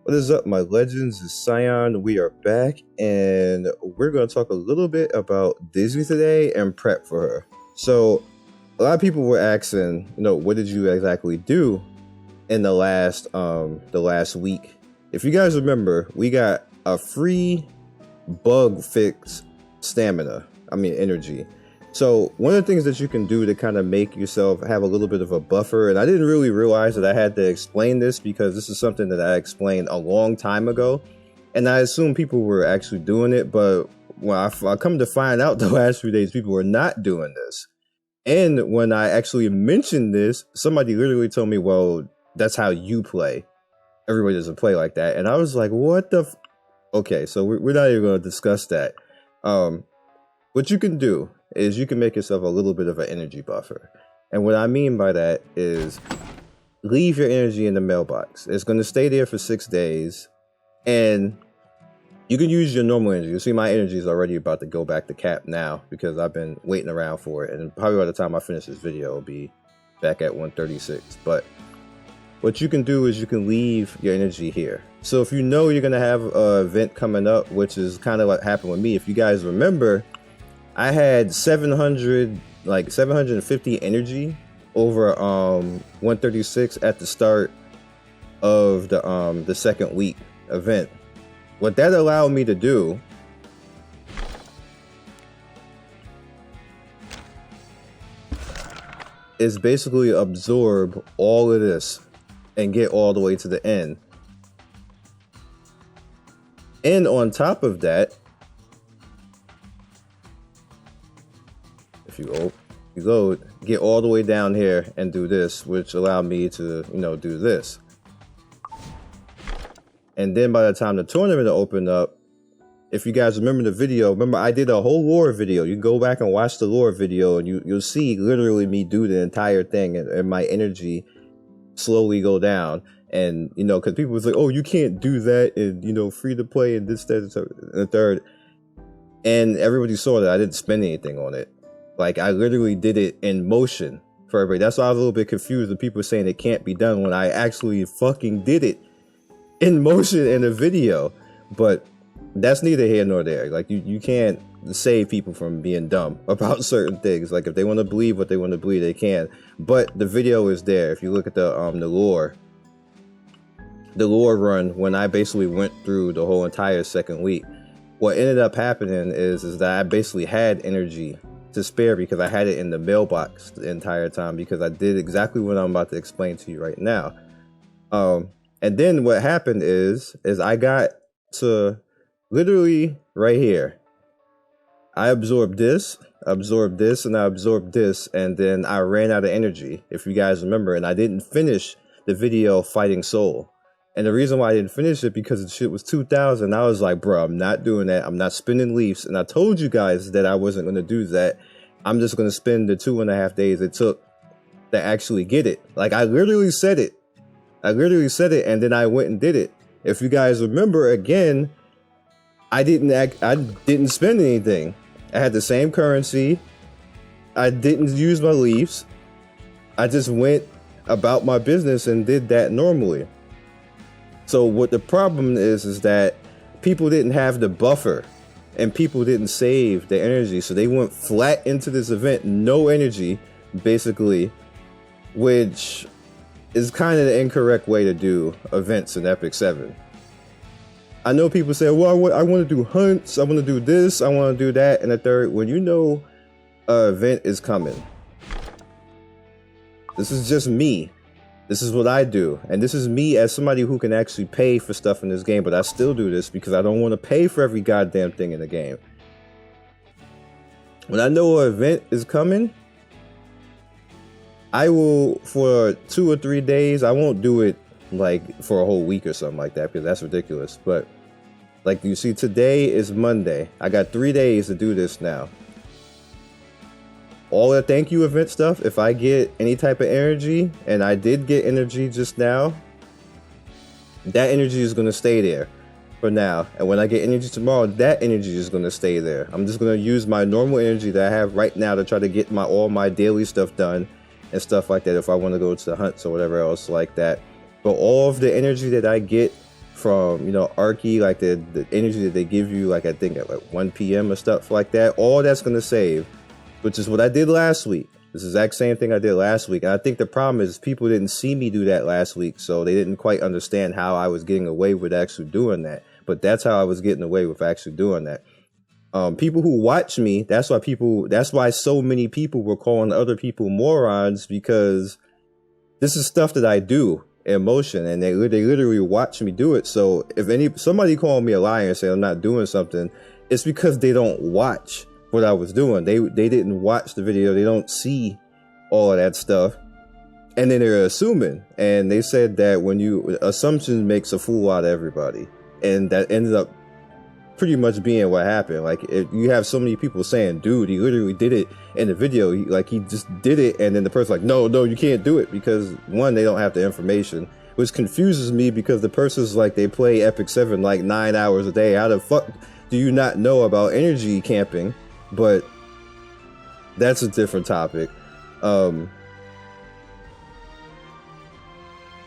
What is up, my legends? It's Scion. We are back, and we're going to talk a little bit about Disney today and prep for her. So, a lot of people were asking, what did you exactly do in the last week? If you guys remember, we got a free bug fix energy. So one of the things that you can do to kind of make yourself have a little bit of a buffer, and I didn't really realize that I had to explain this because this is something that I explained a long time ago, and I assume people were actually doing it, but when I come to find out the last few days, people were not doing this. And when I actually mentioned this, somebody literally told me, well, that's how you play. Everybody doesn't play like that. And I was like, what the okay, so we're not even going to discuss that. What you can do is you can make yourself a little bit of an energy buffer. And what I mean by that is leave your energy in the mailbox. It's going to stay there for 6 days, and you can use your normal energy. You see, my energy is already about to go back to cap now because I've been waiting around for it. And probably by the time I finish this video, it'll be back at 136. But what you can do is you can leave your energy here. So if you know you're going to have an event coming up, which is kind of what happened with me. If you guys remember, I had 750 energy over 136 at the start of the second week event. What that allowed me to do is basically absorb all of this and get all the way to the end. And on top of that, if you load, get all the way down here and do this, which allowed me to, do this. And then by the time the tournament opened up, if you guys remember the video, I did a whole lore video. You can go back and watch the lore video, and you'll see literally me do the entire thing, and my energy slowly go down. And, because people was like, oh, you can't do that, and, free to play, and this, that, and the third. And everybody saw that I didn't spend anything on it. Like, I literally did it in motion for everybody. That's why I was a little bit confused with people saying it can't be done when I actually fucking did it in motion in a video. But that's neither here nor there. Like, you can't save people from being dumb about certain things. Like, if they want to believe what they want to believe, they can. But the video is there. If you look at the lore run, when I basically went through the whole entire second week, what ended up happening is that I basically had energy to spare because I had it in the mailbox the entire time, because I did exactly what I'm about to explain to you right now. And then what happened is I got to literally right here. I absorbed this, and I absorbed this, and then I ran out of energy, if you guys remember, and I didn't finish the video fighting Soul. And the reason why I didn't finish it because the shit was 2,000. I was like, bro, I'm not doing that. I'm not spending leaves. And I told you guys that I wasn't going to do that. I'm just going to spend the 2.5 days it took to actually get it. Like, I literally said it. And then I went and did it. If you guys remember, again, I didn't spend anything. I had the same currency. I didn't use my leaves. I just went about my business and did that normally. So what the problem is that people didn't have the buffer, and people didn't save their energy. So they went flat into this event, no energy, basically, which is kind of the incorrect way to do events in Epic 7. I know people say, well, I want to do hunts, I want to do this, I want to do that, and the third. When you know an event is coming, this is just me. This is what I do, and this is me as somebody who can actually pay for stuff in this game, but I still do this because I don't want to pay for every goddamn thing in the game. When I know an event is coming, I will, for 2 or 3 days, I won't do it like for a whole week or something like that, because that's ridiculous. But like you see, today is Monday. I got 3 days to do this now. All the thank you event stuff, if I get any type of energy, and I did get energy just now, that energy is going to stay there. for now. And when I get energy tomorrow, that energy is going to stay there. I'm just going to use my normal energy that I have right now to try to get all my daily stuff done and stuff like that if I want to go to the hunts or whatever else like that. But all of the energy that I get from, you know, Archie, like the energy that they give you, like I think at like 1 p.m. or stuff like that, all that's going to save, which is what I did last week. This is the exact same thing I did last week. And I think the problem is people didn't see me do that last week, so they didn't quite understand how I was getting away with actually doing that. But that's how I was getting away with actually doing that. People who watch me, that's why so many people were calling other people morons, because this is stuff that I do in motion, and they literally watch me do it. So if somebody called me a liar and say I'm not doing something, it's because they don't watch what I was doing. They didn't watch the video. They don't see all of that stuff, and then they're assuming. And they said that assumption makes a fool out of everybody, and that ended up pretty much being what happened. Like, if you have so many people saying, dude, he literally did it in the video, he just did it, and then the person's like, no, you can't do it, because one, they don't have the information, which confuses me, because the person's like, they play Epic 7 like 9 hours a day. How the fuck do you not know about energy camping? But that's a different topic. Long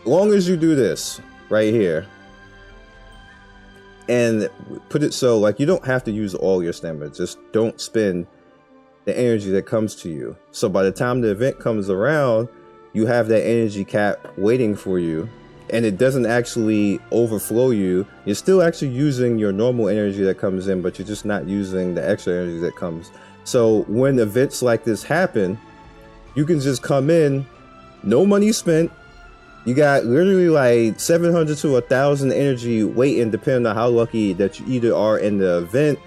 as you do this right here and put it so, like, you don't have to use all your stamina, just don't spend the energy that comes to you. So by the time the event comes around, you have that energy cap waiting for you, and it doesn't actually overflow you. You're still actually using your normal energy that comes in, but you're just not using the extra energy that comes. So when events like this happen, you can just come in, no money spent. You got literally like 700 to 1,000 energy waiting, depending on how lucky that you either are in the event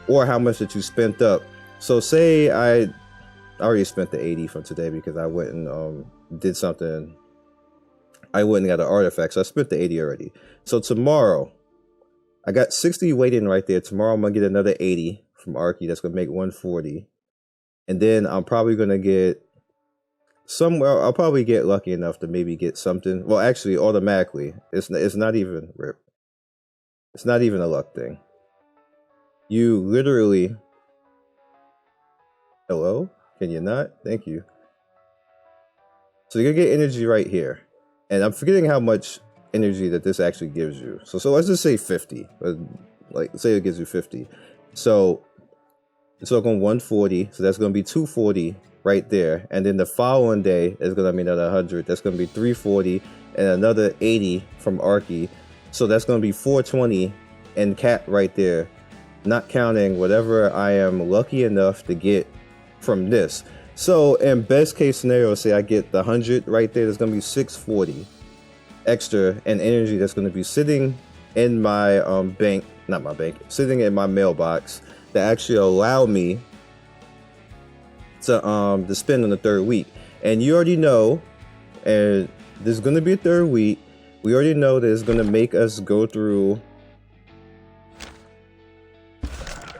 or how much that you spent up. So say I already spent the 80 from today, because I went and did something. I went and got an artifact, so I spent the 80 already. So tomorrow, I got 60 waiting right there. Tomorrow I'm gonna get another 80 from Archie. That's gonna make 140. And then I'm probably gonna get somewhere. I'll probably get lucky enough to maybe get something. Well, actually, automatically, it's not even rip. It's not even a luck thing. You literally. Hello? Can you not? Thank you. So you're gonna get energy right here. And I'm forgetting how much energy that this actually gives you. So let's just say 50. Like, say it gives you 50. So it's going 140. So that's going to be 240 right there. And then the following day is going to be another 100. That's going to be 340 and another 80 from Archie. So that's going to be 420 and cap right there. Not counting whatever I am lucky enough to get from this. So in best case scenario, say I get the 100 right there, there's going to be 640 extra and energy that's going to be sitting in my sitting in my mailbox, that actually allow me to spend on the third week. And you already know, and there's going to be a third week. We already know that it's going to make us go through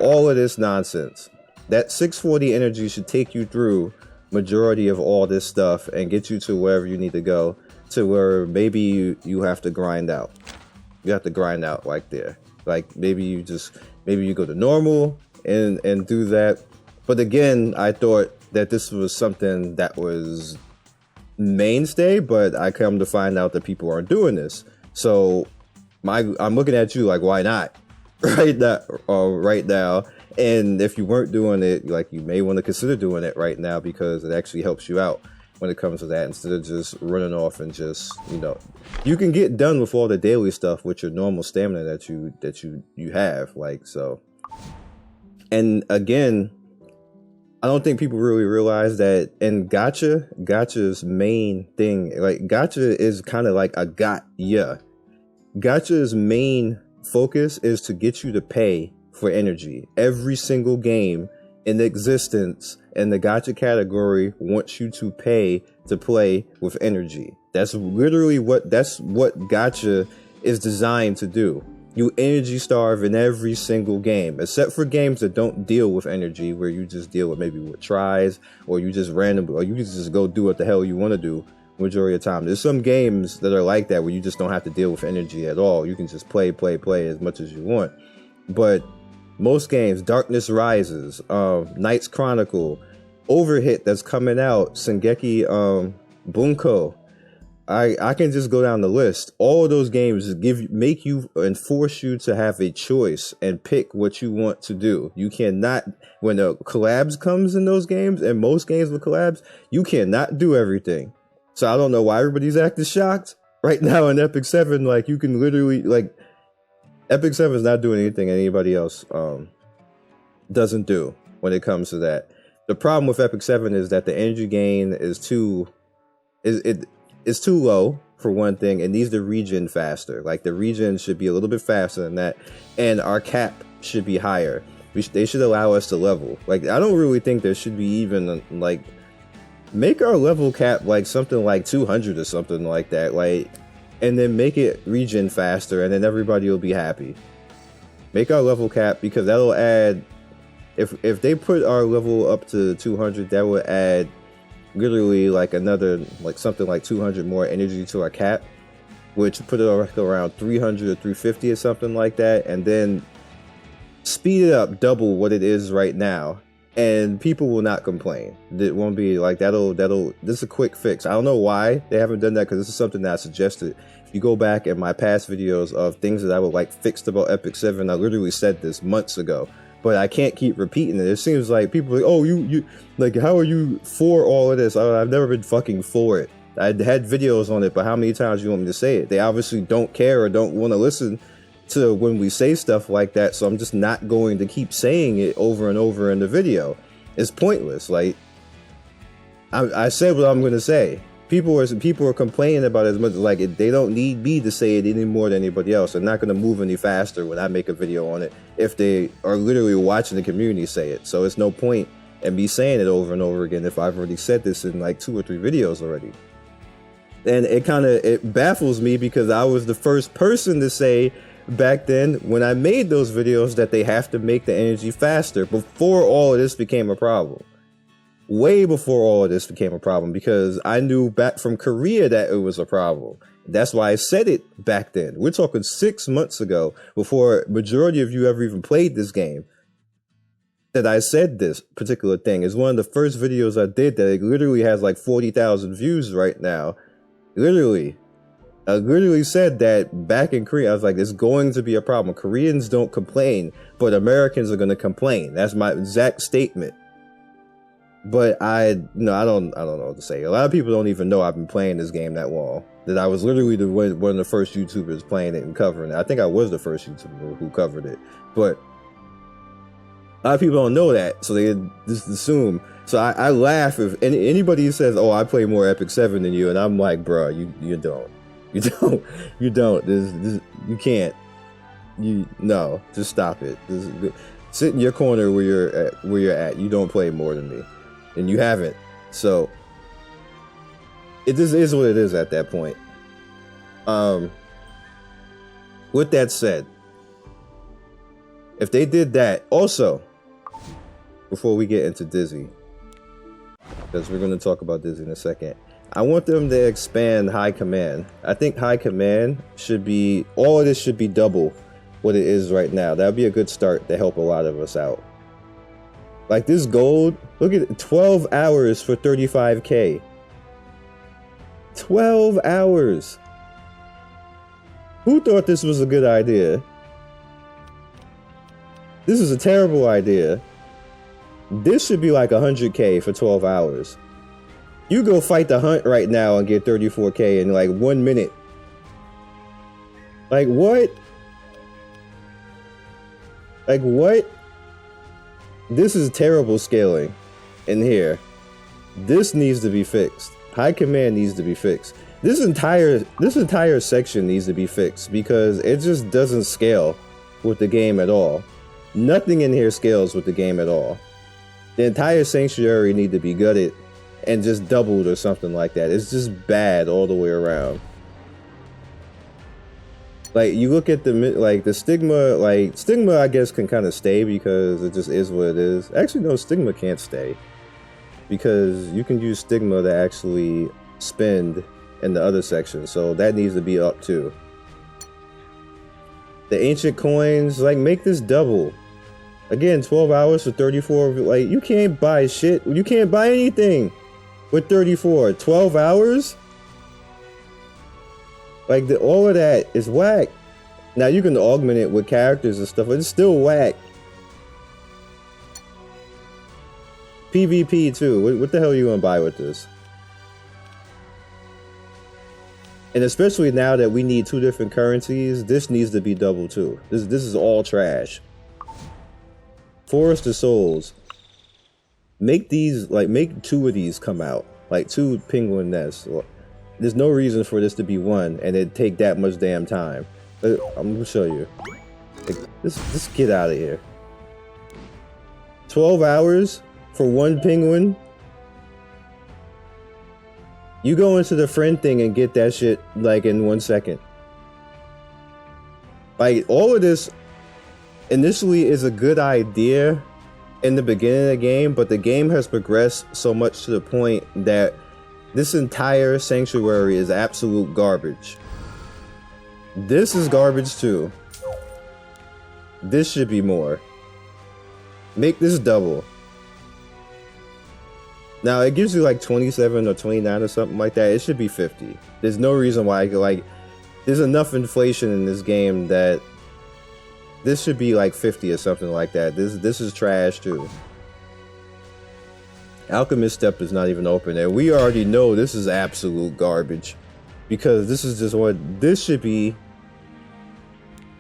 all of this nonsense. That 640 energy should take you through majority of all this stuff and get you to wherever you need to go, to where maybe you have to grind out. You have to grind out like there. Like maybe you go to normal and do that. But again, I thought that this was something that was mainstay, but I come to find out that people aren't doing this. So I'm looking at you like, why not? Right now. And if you weren't doing it, like, you may want to consider doing it right now, because it actually helps you out when it comes to that, instead of just running off and just, you can get done with all the daily stuff with your normal stamina that you have, like, so. And again, I don't think people really realize that in gacha's main thing, like, gacha is kind of like a gotcha. Gacha's main focus is to get you to pay for energy. Every single game in existence in the gacha category wants you to pay to play with energy. That's literally what gacha is designed to do. You energy starve in every single game, except for games that don't deal with energy, where you just deal with maybe with tries, or you just randomly, or you just go do what the hell you want to do majority of the time. There's some games that are like that where you just don't have to deal with energy at all. You can just play as much as you want. But most games, Darkness Rises, Knights Chronicle, Overhit that's coming out, Sengeki Bunko, I can just go down the list. All of those games make you and force you to have a choice and pick what you want to do. You cannot, when the collabs comes in those games, and most games with collabs, you cannot do everything. So I don't know why everybody's acting shocked right now in Epic 7. Like, you can literally, like, Epic 7 is not doing anything anybody else doesn't do when it comes to that. The problem with Epic 7 is that the energy gain is too low, for one thing. It needs to regen faster. Like, the regen should be a little bit faster than that, and our cap should be higher. They should allow us to level. Like, I don't really think there should be even, like, make our level cap like something like 200 or something like that, like, and then make it regen faster, and then everybody will be happy. Make our level cap, because that'll add, if they put our level up to 200, that would add literally like another, like something like 200 more energy to our cap, which put it around 300 or 350 or something like that, and then speed it up double what it is right now, and people will not complain. It won't be like this is a quick fix. I don't know why they haven't done that, because this is something that I suggested. If you go back in my past videos of things that I would like fixed about Epic 7, I literally said this months ago. But I can't keep repeating it. It seems like people are like, oh, you like, how are you for all of this? I've never been fucking for it. I had videos on it, but how many times do you want me to say it? They obviously don't care or don't want to listen to when we say stuff like that, so I'm just not going to keep saying it over and over in the video. It's pointless. Like, I said what I'm going to say. People are complaining about it as much, like, they don't need me to say it any more than anybody else. They're not going to move any faster when I make a video on it if they are literally watching the community say it. So it's no point in me saying it over and over again if I've already said this in like 2 or 3 videos already. And it baffles me, because I was the first person to say back then when I made those videos that they have to make the energy faster before all of this became a problem. Way before all of this became a problem, because I knew back from Korea that it was a problem. That's why I said it back then. We're talking 6 months ago, before majority of you ever even played this game, that I said this particular thing. It's one of the first videos I did that it literally has like 40,000 views right now. Literally. I literally said that back in Korea. I was like, it's going to be a problem. Koreans don't complain, but Americans are going to complain. That's my exact statement. But I don't know what to say. A lot of people don't even know I've been playing this game that long. That I was literally one of the first YouTubers playing it and covering it. I think I was the first YouTuber who covered it. But a lot of people don't know that, so they just assume. So I laugh if anybody says, "Oh, I play more Epic 7 than you," and I'm like, "Bro, you don't. You don't. You can't. No, just stop it. Sit in your corner where you're at. You don't play more than me." And you haven't. So it just is what it is at that point. With that said, if they did that, also, before we get into Dizzy, because we're going to talk about Dizzy in a second, I want them to expand High Command. I think High Command should be, all of this should be double what it is right now. That would be a good start to help a lot of us out. Like this gold, look at it, 12 hours for 35k. 12 hours. Who thought this was a good idea? This is a terrible idea. This should be like 100k for 12 hours. You go fight the hunt right now and get 34k in like 1 minute. Like what? Like what? This is terrible scaling in here. This needs to be fixed. High Command needs to be fixed. This entire section needs to be fixed because it just doesn't scale with the game at all. Nothing in here scales with the game at all. The entire sanctuary need to be gutted and just doubled or something like that. It's just bad all the way around. Like you look at the stigma I guess can kind of stay because it just is what it is. Actually no, stigma can't stay because you can use stigma to actually spend in the other section, so that needs to be up too. The ancient coins, like, make this double. Again, 12 hours for 34. Like, you can't buy shit. You can't buy anything with 34. 12 hours? Like, all of that is whack. Now, you can augment it with characters and stuff, but it's still whack. PvP, too. What the hell are you gonna buy with this? And especially now that we need 2 different currencies, this needs to be double, too. This is all trash. Forest of Souls. Make these, like, make 2 of these come out. Like, 2 penguin nests. There's no reason for this to be 1 and it take that much damn time. I'm gonna show you. Like, just get out of here. 12 hours for 1 penguin? You go into the friend thing and get that shit, like, in 1 second. Like, all of this initially is a good idea in the beginning of the game, but the game has progressed so much to the point that this entire sanctuary is absolute garbage. This is garbage too. This should be more. Make this double. Now, it gives you like 27 or 29 or something like that. It should be 50. There's no reason why I could, like, there's enough inflation in this game that this should be like 50 or something like that. This is trash too. Alchemist Step is not even open, and we already know this is absolute garbage. Because this is just what this should be.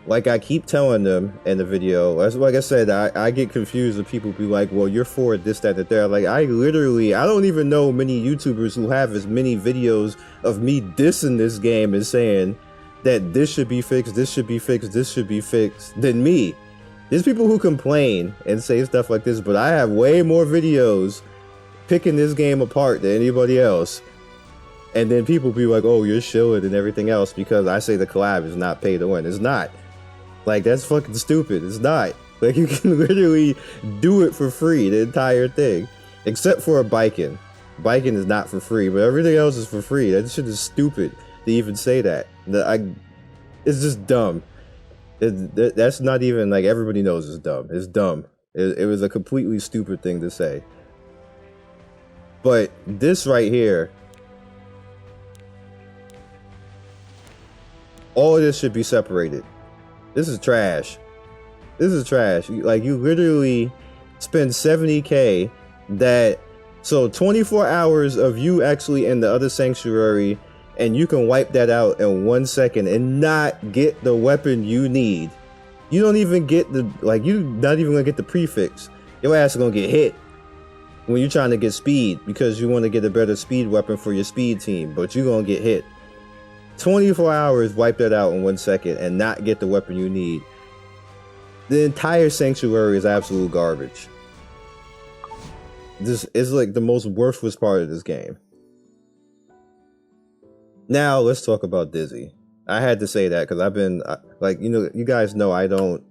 Like I keep telling them in the video, like I said, I get confused when people be like, well, you're for this, that, and that. Like, I don't even know many YouTubers who have as many videos of me dissing this game and saying that this should be fixed, this should be fixed, this should be fixed, than me. There's people who complain and say stuff like this, but I have way more videos picking this game apart than anybody else. And then people be like, oh, you're shilling and everything else because I say the collab is not pay to win. It's not. Like, that's fucking stupid. It's not. Like, you can literally do it for free, the entire thing. Except for a biking. Biking is not for free, but everything else is for free. That shit is stupid to even say that. It's just dumb. That's not even, like, everybody knows it's dumb. It's dumb. It was a completely stupid thing to say. But this right here, all of this should be separated. This is trash. This is trash. Like, you literally spend 70K so 24 hours of you actually in the other sanctuary, and you can wipe that out in 1 second and not get the weapon you need. You don't even get you're not even gonna get the prefix. Your ass is gonna get hit when you're trying to get speed because you want to get a better speed weapon for your speed team, but you're gonna get hit. 24 hours, wipe that out in 1 second and not get the weapon you need. The entire sanctuary is absolute garbage. This is like the most worthless part of this game. Now let's talk about Dizzy. I had to say that because I've been like, you guys know I don't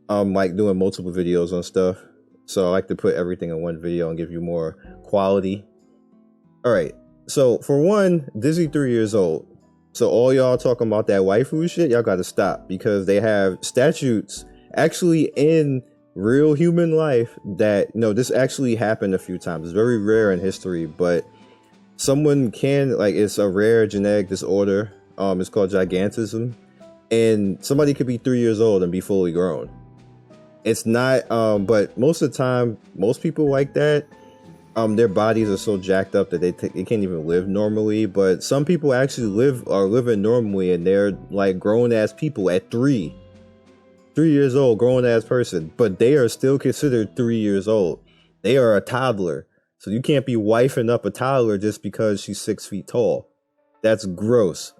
like doing multiple videos on stuff, so I like to put everything in one video and give you more quality. All right, so for one, Dizzy 3 years old. So all y'all talking about that waifu shit, y'all gotta stop, because they have statutes actually in real human life that, this actually happened a few times. It's very rare in history, but someone can, like, it's a rare genetic disorder. It's called gigantism, and somebody could be 3 years old and be fully grown. It's not, but most of the time, most people like that, their bodies are so jacked up that they can't even live normally. But some people actually are living normally, and they're like grown ass people at 3 years old, grown ass person, but they are still considered 3 years old. They are a toddler, so you can't be wifing up a toddler just because she's 6 feet tall. That's gross.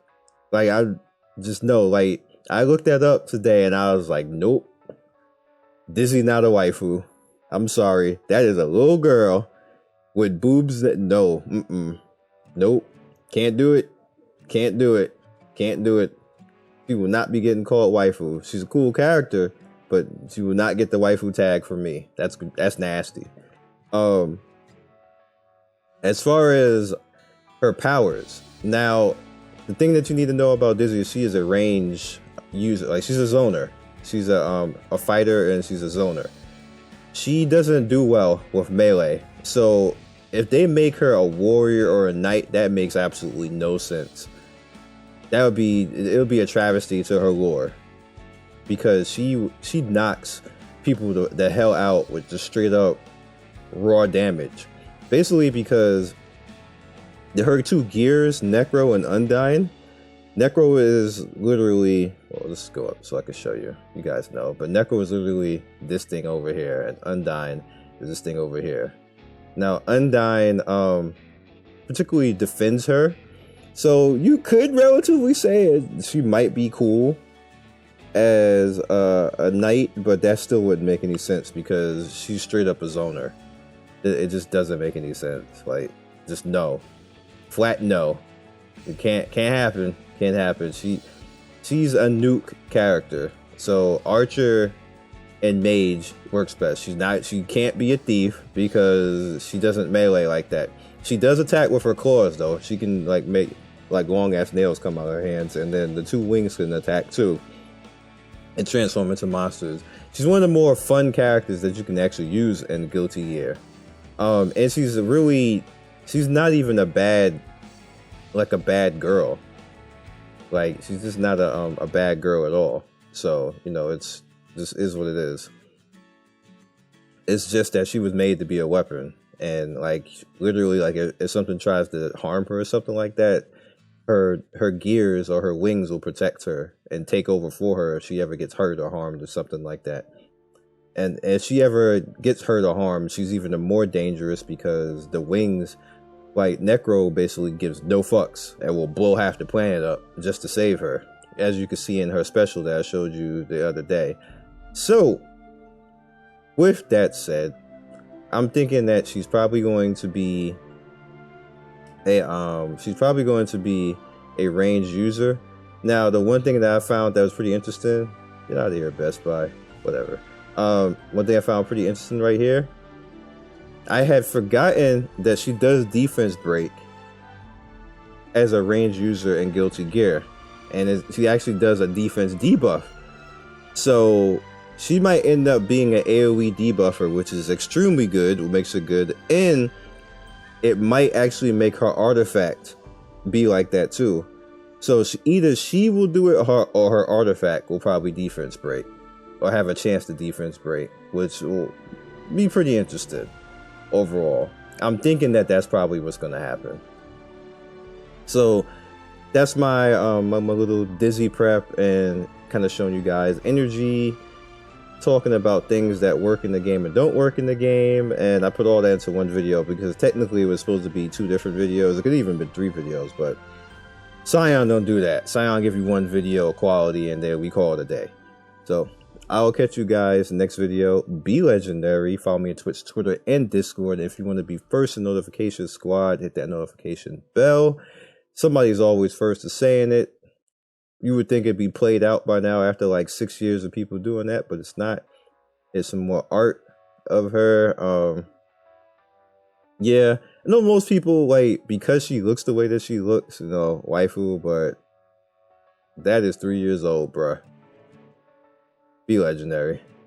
Like, I just know, like, I looked that up today and I was like, nope, Dizzy not a waifu. I'm sorry, that is a little girl with boobs that nope, can't do it, can't do it. She will not be getting called waifu. She's a cool character, but she will not get the waifu tag from me. That's nasty. As far as her powers. Now, the thing that you need to know about Dizzy is she is a range user. Like, she's a zoner. She's a fighter, and she's a zoner. She doesn't do well with melee. So if they make her a warrior or a knight, that makes absolutely no sense. It would be a travesty to her lore, because she knocks people the hell out with just straight up raw damage. Basically, because her two gears, Necro and Undyne. Necro is literally, well, let's go up so I can show you. You guys know, but Necro is literally this thing over here, and Undyne is this thing over here. Now, Undyne particularly defends her, so you could relatively say she might be cool as a knight, but that still wouldn't make any sense because she's straight up a zoner. It just doesn't make any sense. Like, just no, flat no. It can't happen. Can't happen. She's a nuke character, so archer and mage works best. She can't be a thief because she doesn't melee like that. She does attack with her claws though. She can like make like long ass nails come out of her hands, and then the two wings can attack too and transform into monsters. She's one of the more fun characters that you can actually use in Guilty Gear. And she's not even a bad girl. Like, she's just not a bad girl at all. So, you know, it's just is what it is. It's just that she was made to be a weapon, and like literally, like if something tries to harm her or something like that, her gears or her wings will protect her and take over for her if she ever gets hurt or harmed or something like that. And if she ever gets hurt or harmed, she's even more dangerous because the wings, like Necro, basically gives no fucks and will blow half the planet up just to save her, as you can see in her special that I showed you the other day. So, with that said, I'm thinking that she's probably going to be a ranged user. Now, the one thing that I found that was pretty interesting, get out of here, Best Buy, whatever. One thing I found pretty interesting right here, I had forgotten that she does defense break as a ranged user in Guilty Gear, and she actually does a defense debuff. So she might end up being an AoE debuffer, which is extremely good, what makes it good, and it might actually make her artifact be like that too. So either she will do it, or her artifact will probably defense break, or have a chance to defense break, which will be pretty interesting overall. I'm thinking that that's probably what's going to happen. So that's my my little Dizzy prep, and kind of showing you guys energy, talking about things that work in the game and don't work in the game, and I put all that into one video because technically it was supposed to be 2 different videos. It could even been 3 videos, but Scion don't do that. Scion give you 1 video quality and then we call it a day. So I'll catch you guys next video. Be legendary. Follow me on Twitch, Twitter, and Discord. If you want to be first in notification squad, hit that notification bell. Somebody's always first to saying it. You would think it'd be played out by now after like 6 years of people doing that, but it's not. It's some more art of her. Yeah, I know most people, like, because she looks the way that she looks, you know, waifu, but that is 3 years old, bruh. Be legendary.